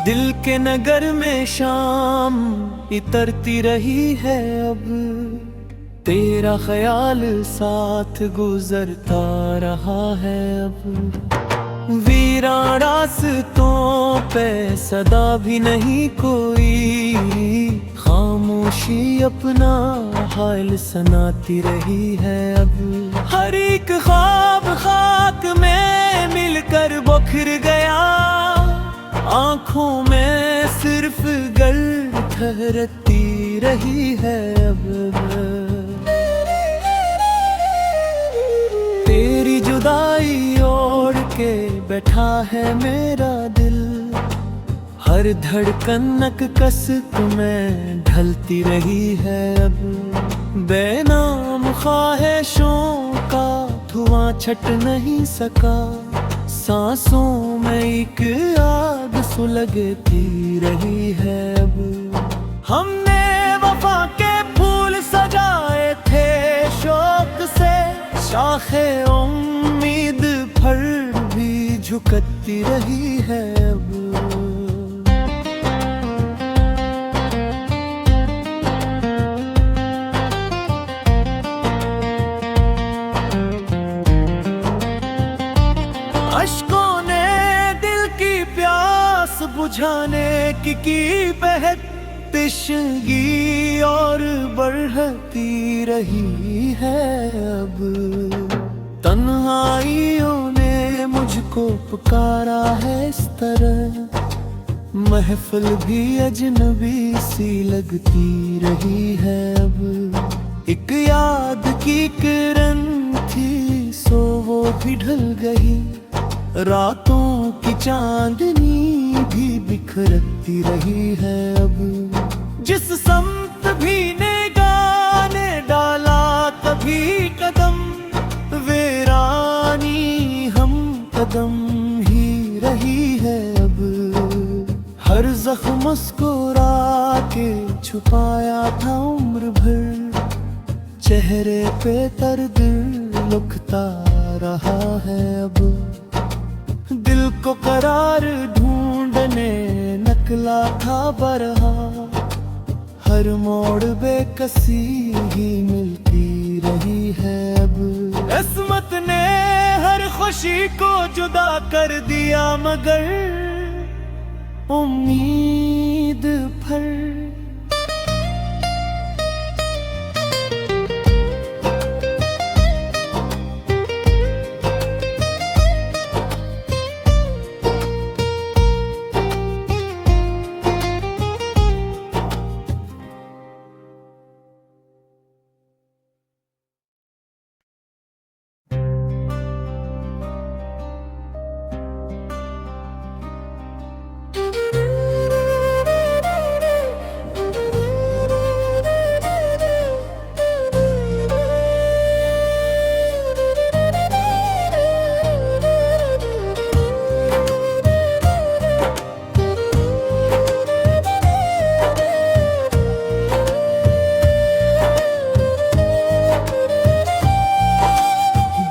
दिल के नगर में शाम इतरती रही है अब, तेरा ख्याल साथ गुजरता रहा है अब। वीरान रास्तों पे सदा भी नहीं कोई, खामोशी अपना हाल सुनाती रही है अब। हर एक ख्वाब खाक में मिलकर बिखर गया, आँखों में सिर्फ गर्द ठहरती रही है अब। तेरी जुदाई ओढ़ के बैठा है मेरा दिल, हर धड़कन नक कसक में ढलती रही है अब। बेनाम ख्वाहिशों का धुआं छट नहीं सका, सांसों में एक आग सुलगती रही है अब। हमने वफा के फूल सजाए थे शौक से, शाखे उम्मीद फल भी झुकती रही है अब। अश्कों ने दिल की प्यास बुझाने की बहत तिश्नगी और बढ़ती रही है अब। तन्हाइयों ने मुझको पुकारा है इस तरह, महफिल भी अजनबी सी लगती रही है अब। एक याद की किरण थी सो वो भी ढल गई, रातों की चांदनी भी बिखरती रही है अब। जिस समत भी निगाह ने डाला कभी कदम, वीरानी हम कदम ही रही है अब। हर जख्म मुस्कुरा के छुपाया था उम्र भर, चेहरे पे दर्द लुकता रहा है अब। दिल को करार ढूंढने निकला था बरहा, हर मोड़ बेकसी ही मिलती रही है अब। किस्मत ने हर खुशी को जुदा कर दिया, मगर उम्मीद फल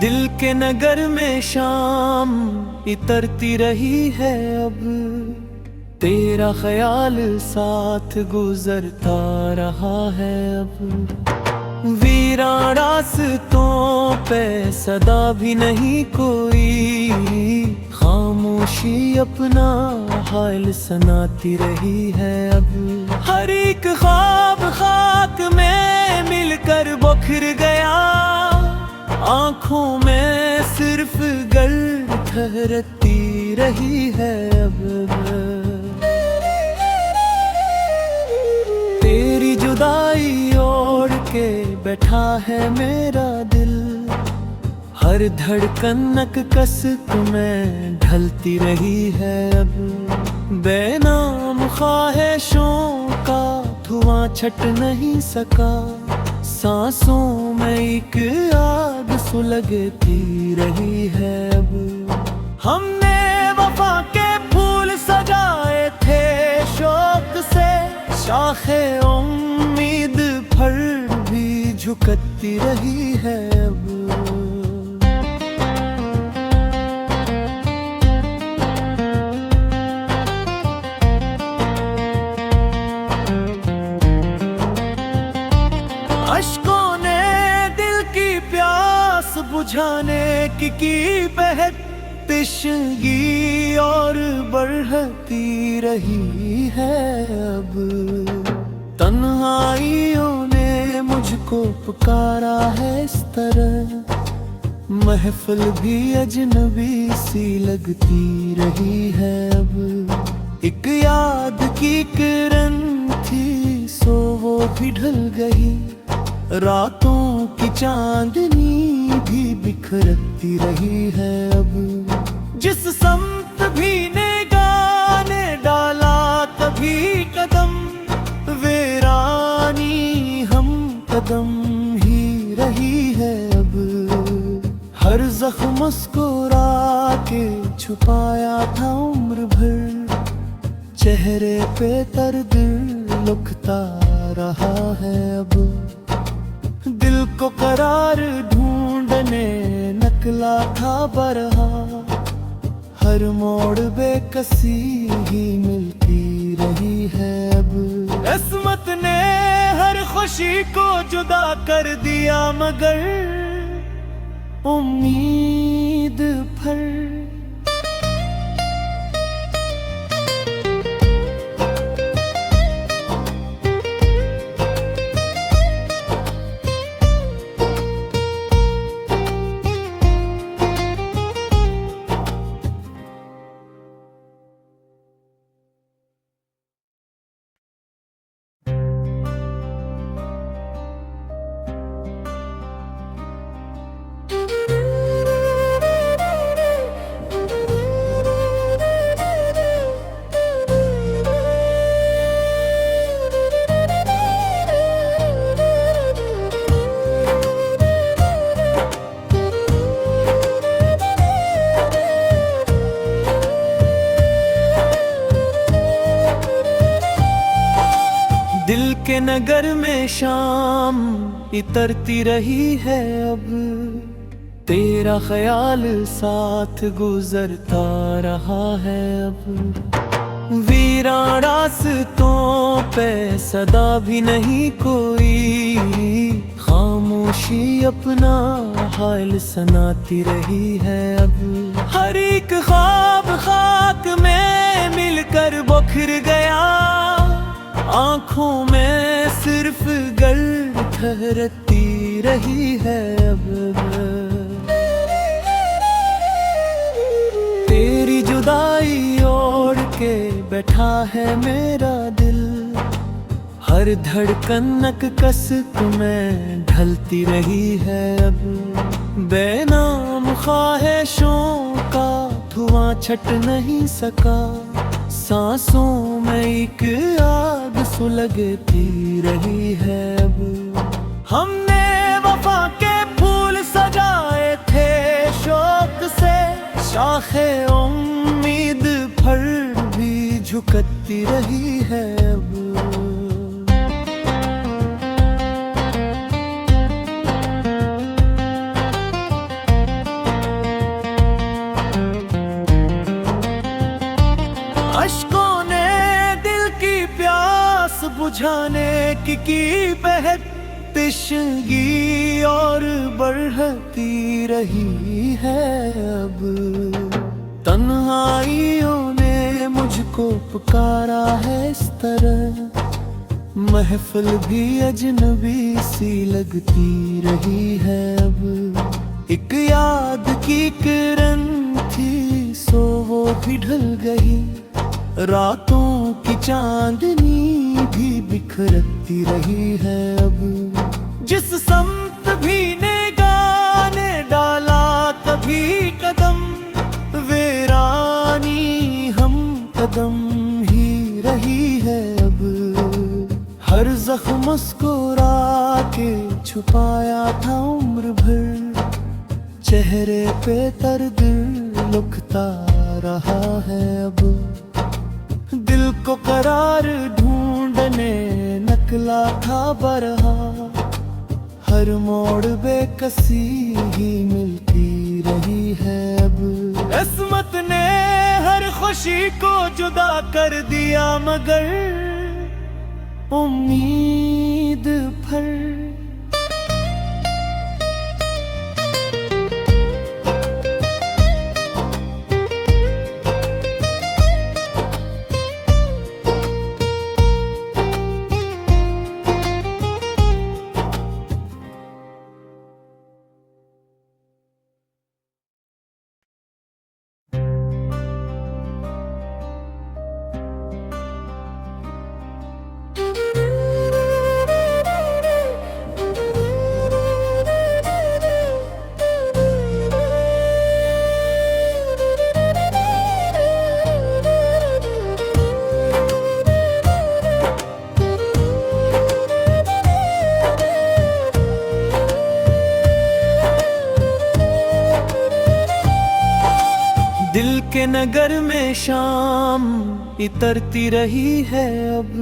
दिल के नगर में शाम इतरती रही है अब, तेरा ख्याल साथ गुजरता रहा है अब। वीरान रास्तों पे सदा भी नहीं कोई, खामोशी अपना हाल सुनाती रही है अब। हर एक ख्वाब खाक में मिलकर बिखर गया, आँखों में सिर्फ गर्द ठहरती रही है अब। तेरी जुदाई ओढ़ के बैठा है मेरा दिल, हर धड़कन नक कसक में ढलती रही है अब। बेनाम ख्वाहिशों का धुआं छट नहीं सका, सांसों में एक आग सुलगती रही है अब। हमने वफा के फूल सजाए थे शौक से, शाखे उम्मीद फल भी झुकती रही है अब। की बहक तिश्नगी और बढ़ती रही है अब। तन्हाइयों ने मुझको पुकारा है इस तरह, महफिल भी अजनबी सी लगती रही है अब। एक याद की किरण थी सो वो भी ढल गई, रातों की चांदनी भी बिखरती रही है अब। जिस समत भी निगाह ने डाला कभी कदम, वीरानी हम कदम ही रही है अब। हर जख्म मुस्कुरा के छुपाया था उम्र भर, चेहरे पे दर्द लुकता रहा है अब। दिल को करार ढूंढने निकला था बरहा, हर मोड़ बेकसी ही मिलती रही है अब। किस्मत ने हर खुशी को जुदा कर दिया मगर उम्मीद भर। दिल के नगर में शाम इतरती रही है अब, तेरा ख्याल साथ गुजरता रहा है अब। वीरान रास्तों पे सदा भी नहीं कोई, खामोशी अपना हाल सुनाती रही है अब। हर एक ख्वाब खाक में मिलकर बिखर गया, आँखों में सिर्फ गर्द ठहरती रही है अब। तेरी जुदाई ओढ़ के बैठा है मेरा दिल, हर धड़कन नक कस में ढलती रही है अब। बेनाम ख्वाहिशों का धुआं छट नहीं सका, सांसों में एक आग सुलगती रही है अब। हमने वफा के फूल सजाए थे शौक से, शाखे उम्मीद पर भी झुकती रही है अब। अश्कों ने दिल की प्यास बुझाने की बहक तिश्नगी और बढ़ती रही है अब। तन्हाइयों ने मुझको पुकारा है इस तरह, महफिल भी अजनबी सी लगती रही है अब। एक याद की किरण थी सो वो भी ढल गई, रातों की चांदनी भी बिखरती रही है अब। जिस समत भी निगाह ने डाला कभी कदम, वीरानी हम कदम ही रही है अब। हर जख्म मुस्कुरा के छुपाया था उम्र भर, चेहरे पे दर्द लुकता रहा है अब। दिल को करार ढूंढने निकला था बरहा, हर मोड़ बेकसी ही मिलती रही है अब। किस्मत ने हर खुशी को जुदा कर दिया मगर उम्मीद भर। नगर में शाम इतरती रही है अब,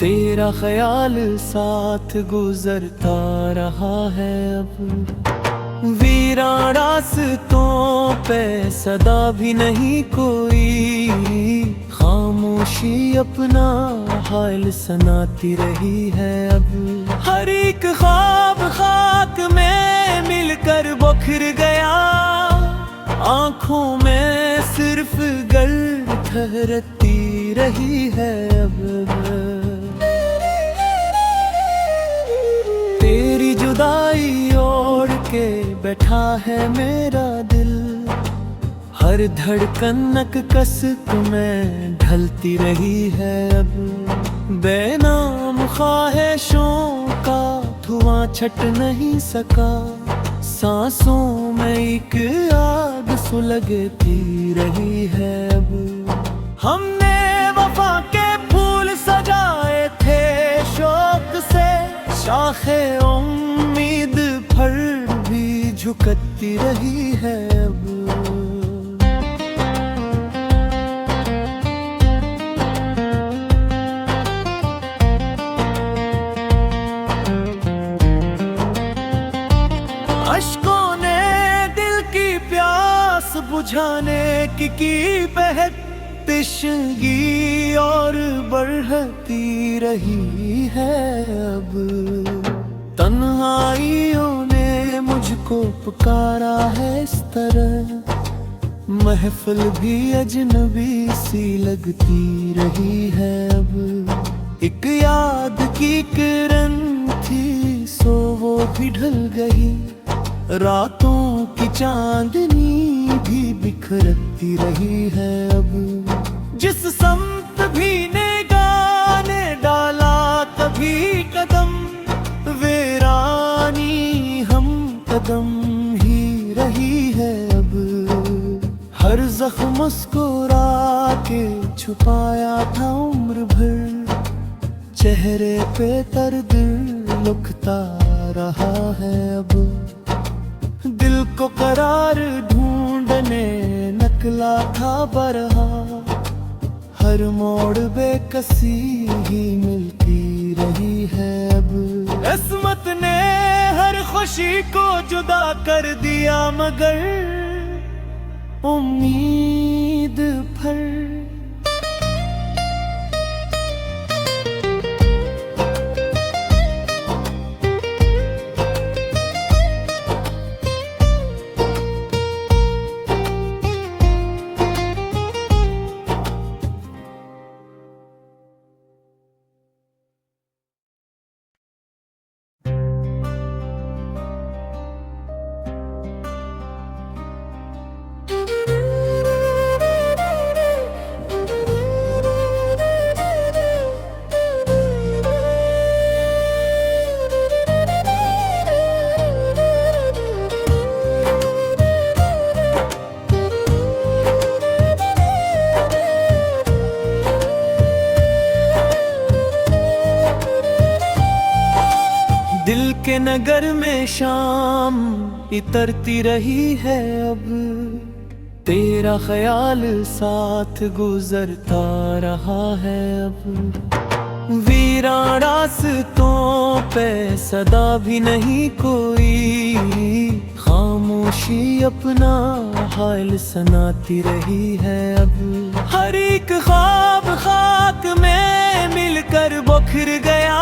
तेरा ख्याल साथ गुजरता रहा है अब। वीरान रास्तों पे सदा भी नहीं कोई, खामोशी अपना हाल सुनाती रही है अब। हर एक ख्वाब खाक में मिलकर बिखर गया, आँखों में सिर्फ गर्द ठहरती रही है अब। तेरी जुदाई ओढ़ के बैठा है मेरा दिल, हर धड़कन नक कसक में ढलती रही है अब। बेनाम ख्वाहिशों का धुआं छट नहीं सका, सांसों में एक आग सुलगती रही है अब। हमने वफा के फूल सजाए थे शौक से, शाखे उम्मीद फल भी झुकती रही है अब। अश्कों ने दिल की प्यास बुझाने की बहक, तिश्नगी और बढ़ती रही है अब। तन्हाइयों ने मुझको पुकारा है इस तरह, महफिल भी अजनबी सी लगती रही है अब। एक याद की किरण थी सो वो भी ढल गई, रातों की चांदनी भी बिखरती रही है अब। जिस समत भी निगाह ने डाला कभी कदम, वीरानी हम कदम ही रही है अब। हर जख्म मुस्कुरा के छुपाया था उम्र भर, चेहरे पे दर्द लुकता रहा है अब। दिल को करार ढूंढने निकला था बरहा, हर मोड़ बेकसी ही मिलती रही है अब। किस्मत ने हर खुशी को जुदा कर दिया, मगर उम्मीद फल दिल के नगर में शाम इतरती रही है अब, तेरा ख्याल साथ गुजरता रहा है अब। वीरान रास्तों पे सदा भी नहीं कोई, खामोशी अपना हाल सुनाती रही है अब। हर एक ख्वाब खाक में मिलकर बिखर गया,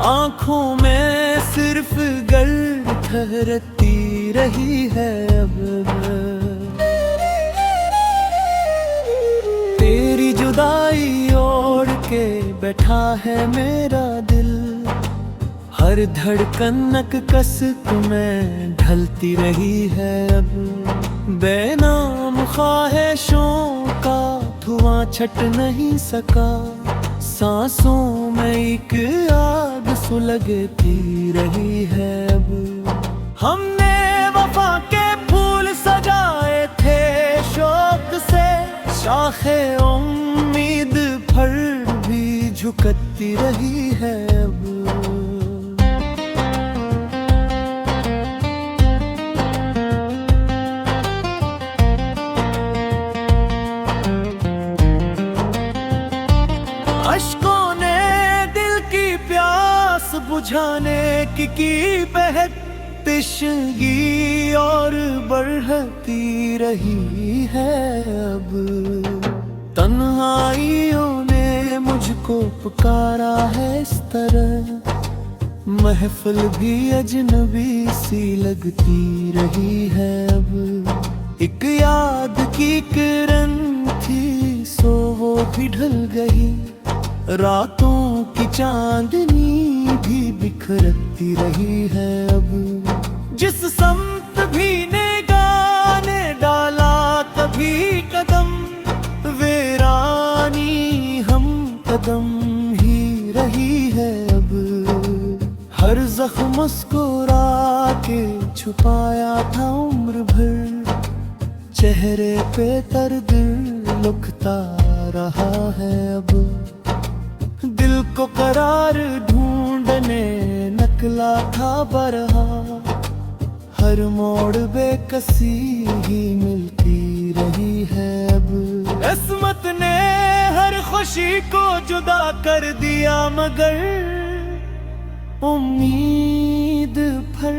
आँखों में सिर्फ गर्द ठहरती रही है अब। तेरी जुदाई ओढ़ के बैठा है मेरा दिल, हर धड़कन नक कसक में ढलती रही है अब। बेनाम ख्वाहिशों का धुआं छट नहीं सका, सांसों में एक आग सुलगती रही है अब। हमने वफा के फूल सजाए थे शौक से, शाखे उम्मीद फल भी झुकती रही है अब। अश्कों ने दिल की प्यास बुझाने की बहक तिश्नगी और बढ़ती रही है अब। तन्हाइयों ने मुझको पुकारा है इस तरह, महफिल भी अजनबी सी लगती रही है अब। एक याद की किरण थी सो वो भी ढल गई, रातों की चांदनी भी बिखरती रही है अब। जिस समत भी निगाह ने डाला कभी कदम, वीरानी हम कदम ही रही है अब। हर जख्म मुस्कुरा के छुपाया था उम्र भर, चेहरे पे दर्द लुकता रहा है अब। दिल को करार ढूंढने निकला था बरहा, हर मोड़ बेकसी ही मिलती रही है अब। किस्मत ने हर खुशी को जुदा कर दिया मगर उम्मीद भर।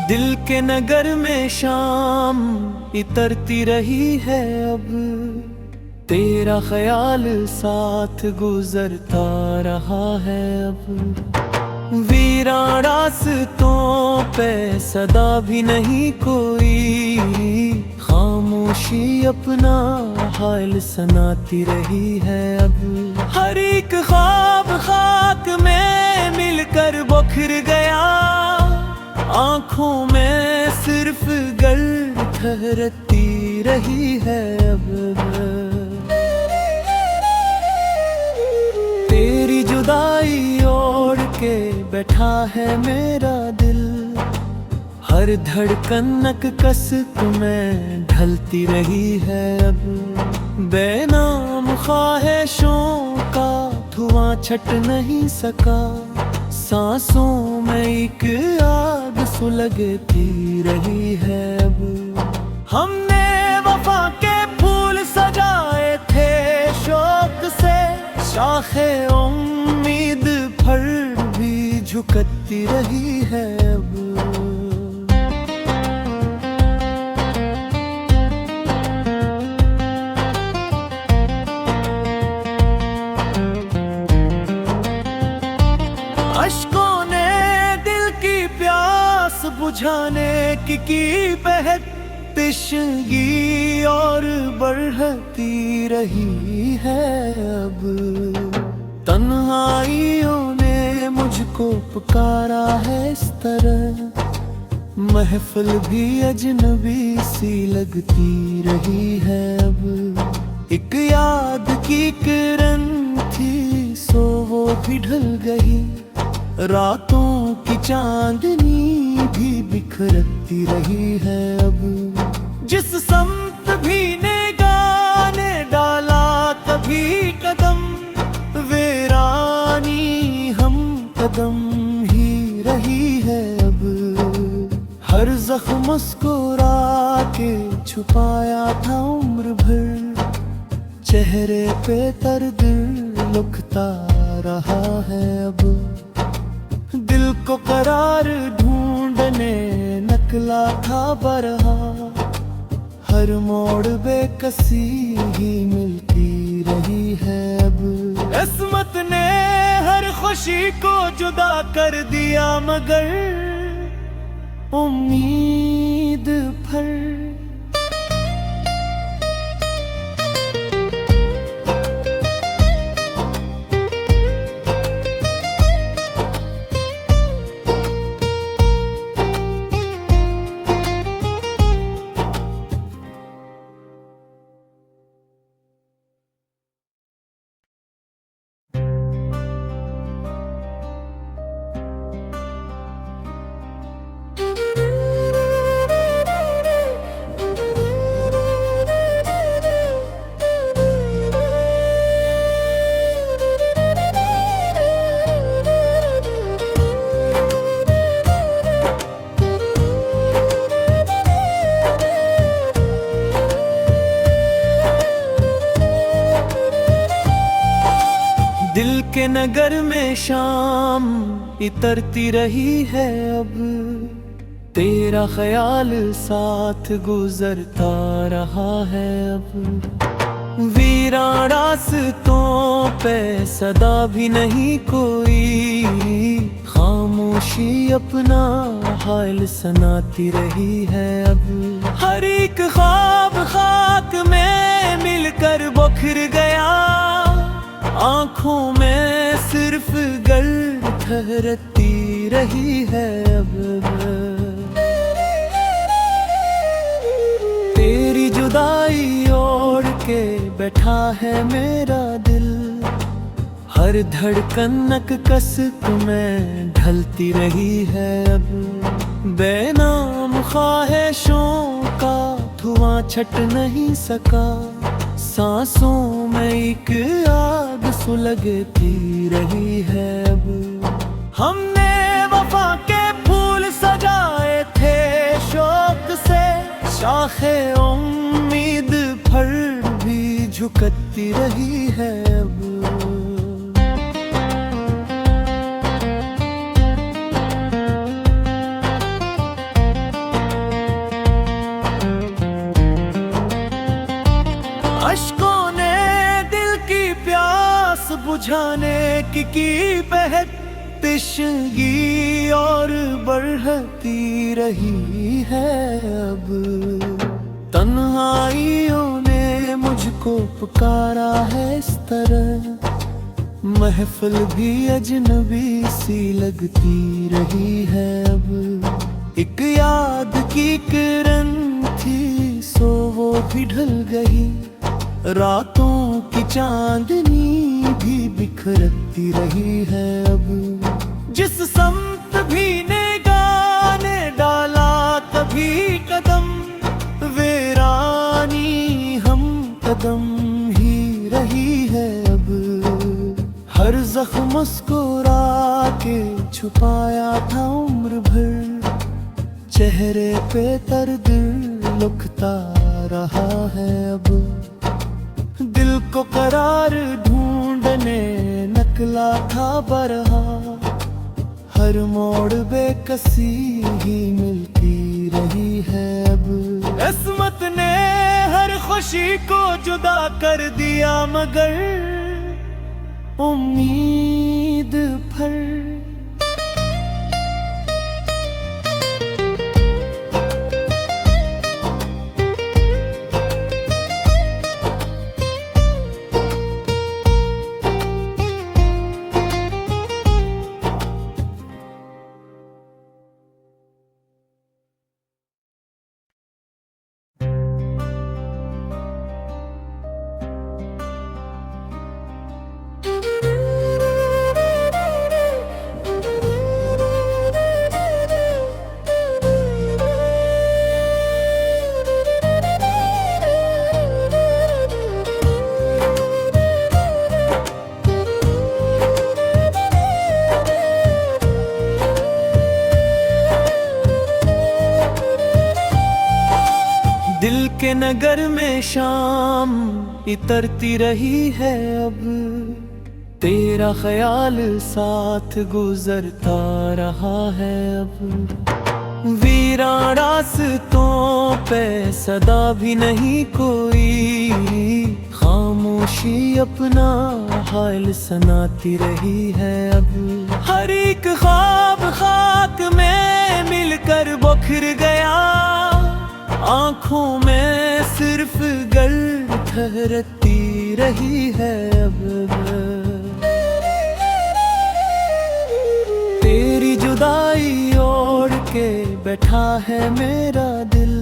दिल के नगर में शाम इतरती रही है अब, तेरा ख्याल साथ गुजरता रहा है अब। वीरान रास्तों पे सदा भी नहीं कोई, खामोशी अपना हाल सुनाती रही है अब। हर एक ख्वाब खाक में मिलकर बिखर गया, आँखों में सिर्फ गर्द ठहरती रही है अब। तेरी जुदाई ओढ़ के बैठा है मेरा दिल, हर धड़कन नक कस में ढलती रही है अब। बेनाम ख्वाहिशों का धुआं छट नहीं सका, सांसों में एक आग सुलगती रही है अब। हमने वफा के फूल सजाए थे शौक से, शाखे उम्मीद पर भी झुकती रही है अब। अश्कों ने दिल की प्यास बुझाने की बहक तिश्नगी और बढ़ती रही है अब। तन्हाइयों ने मुझको पुकारा है इस तरह, महफिल भी अजनबी सी लगती रही है अब। एक याद की किरण थी सो वो भी ढल गई, रातों की चांदनी भी बिखरती रही है अब। जिस समत भी निगाह ने डाला कभी कदम, वीरानी हम कदम ही रही है अब। हर जख्म मुस्कुरा के छुपाया था उम्र भर, चेहरे पे दर्द लुकता रहा है अब। दिल को करार ढूंढने निकला था बरहा, हर मोड़ बेकसी ही मिलती रही है अब। किस्मत ने हर खुशी को जुदा कर दिया मगर उम्मीद भर। के नगर में शाम इतरती रही है अब, तेरा ख्याल साथ गुजरता रहा है अब। वीरान रास्तों पे सदा भी नहीं कोई, खामोशी अपना हाल सुनाती रही है अब। हर एक ख्वाब खाक में मिलकर बिखर गया, आँखों में सिर्फ गर्द ठहरती रही है अब। तेरी जुदाई ओढ़ के बैठा है मेरा दिल, हर धड़कन कसक में ढलती रही है अब। बेनाम ख्वाहिशों का धुआं छट नहीं सका, सांसों में एक आग सुलगती रही है अब। हमने वफा के फूल सजाए थे शौक से, शाखे उम्मीद पर भी झुकती रही है अब। अश्कों ने दिल की प्यास बुझाने की पहल, तिश्नगी और बढ़ती रही है अब। तन्हाइयों ने मुझको पुकारा है इस तरह, महफिल भी अजनबी सी लगती रही है अब। एक याद की किरण थी सो वो भी ढल गई, रातों की चांदनी भी बिखरती रही है अब। जिस समत भी निगाह ने डाला कभी कदम, वीरानी हम कदम ही रही है अब। हर जख्म मुस्कुरा के छुपाया था उम्र भर, चेहरे पे दर्द लुकता रहा है अब। दिल को करार ढूंढने निकला था बरहा, हर मोड़ बेकसी ही मिलती रही है अब। किस्मत ने हर खुशी को जुदा कर दिया, मगर उम्मीद पर दिल के नगर में शाम इतरती रही है अब, तेरा ख्याल साथ गुजरता रहा है अब। वीरान रास्तों पे सदा भी नहीं कोई, खामोशी अपना हाल सुनाती रही है अब। हर एक ख्वाब खाक में मिलकर बिखर गया, आँखों में सिर्फ गर्द ठहरती रही है अब। तेरी जुदाई ओढ़ के बैठा है मेरा दिल,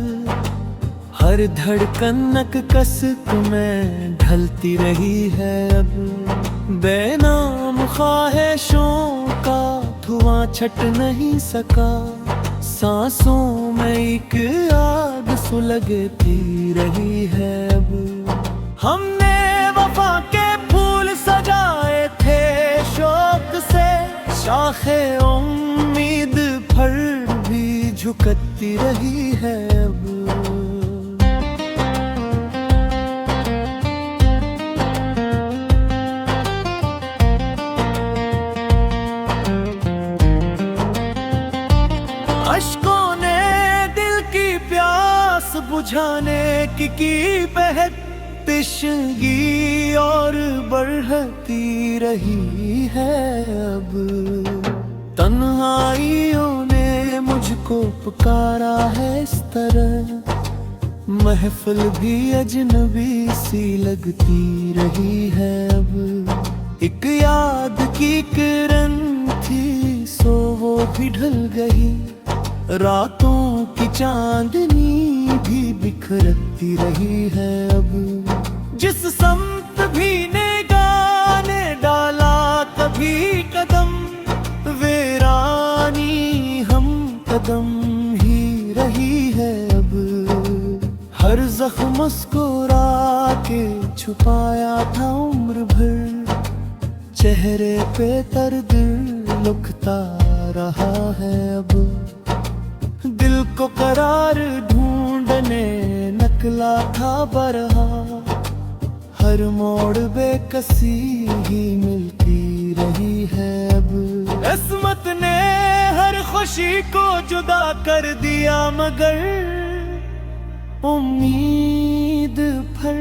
हर धड़कन कसक में ढलती रही है अब। बेनाम ख्वाहिशों का धुआं छट नहीं सका, सांसों में एक आग सुलगती रही है अब। हमने वफा के फूल सजाए थे शौक से, शाखे उम्मीद पर भी झुकती रही है अब। प्यास बुझाने की बेहद तिश्नगी और बढ़ती रही है अब। तन्हाइयों ने मुझको पुकारा है इस तरह, महफिल भी अजनबी सी लगती रही है अब। एक याद की किरण थी सो वो भी ढल गई, रातों की चांदनी भी बिखरती रही है अब। जिस समत भी निगाह ने डाला कभी कदम, वीरानी हम कदम ही रही है अब। हर जख्म मुस्कुरा के छुपाया था उम्र भर, चेहरे पे दर्द लुकता रहा है अब। दिल को करार ढूंढने निकला था बरहा, हर मोड़ बेकसी ही मिलती रही है अब। किस्मत ने हर खुशी को जुदा कर दिया, मगर उम्मीद पर